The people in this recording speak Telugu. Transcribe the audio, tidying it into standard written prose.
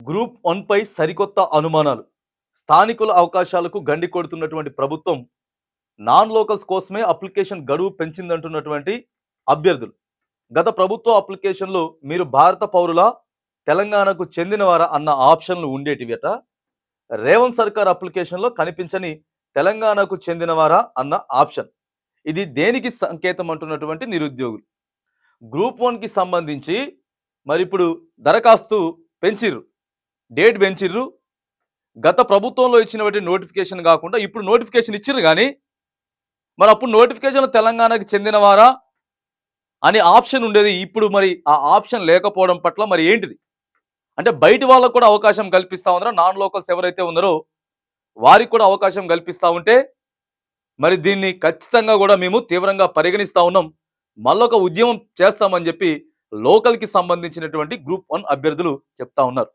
గ్రూప్ 1 పై సరికొత్త అనుమానాలు. స్థానికుల అవకాశాలకు గండి కొడుతున్నటువంటి ప్రభుత్వం నాన్ లోకల్స్ కోసమే అప్లికేషన్ గడువు పెంచిందంటున్నటువంటి అభ్యర్థులు. గత ప్రభుత్వ అప్లికేషన్‌లో మీరు భారత పౌరులా, తెలంగాణకు చెందినవారా అన్న ఆప్షన్‌లు ఉండేటివట. రేవంత్ సర్కార్ అప్లికేషన్‌లో కనిపించని తెలంగాణకు చెందినవారా అన్న ఆప్షన్. ఇది దేనికి సంకేతం అంటున్నటువంటి నిరుద్యోగులు. గ్రూప్ 1కి సంబంధించి మరిప్పుడు దరఖాస్తు పెంచిర్రు. డేట్ పెంచిర్రు. గత ప్రభుత్వంలో ఇచ్చినటువంటి నోటిఫికేషన్ కాకుండా ఇప్పుడు నోటిఫికేషన్ ఇచ్చిర్రు కానీ మరి అప్పుడు నోటిఫికేషన్లో తెలంగాణకు చెందినవారా అని ఆప్షన్ ఉండేది. ఇప్పుడు మరి ఆ ఆప్షన్ లేకపోవడం పట్ల మరి ఏంటిది? అంటే బయటి వాళ్ళకు కూడా అవకాశం కల్పిస్తా ఉన్నారా? నాన్ లోకల్స్ ఎవరైతే ఉన్నారో వారికి కూడా అవకాశం కల్పిస్తా ఉంటే మరి దీన్ని ఖచ్చితంగా కూడా మేము తీవ్రంగా పరిగణిస్తా ఉన్నాం. మళ్ళొక ఉద్యమం చేస్తామని చెప్పి లోకల్కి సంబంధించినటువంటి గ్రూప్ 1 అభ్యర్థులు చెప్తా ఉన్నారు.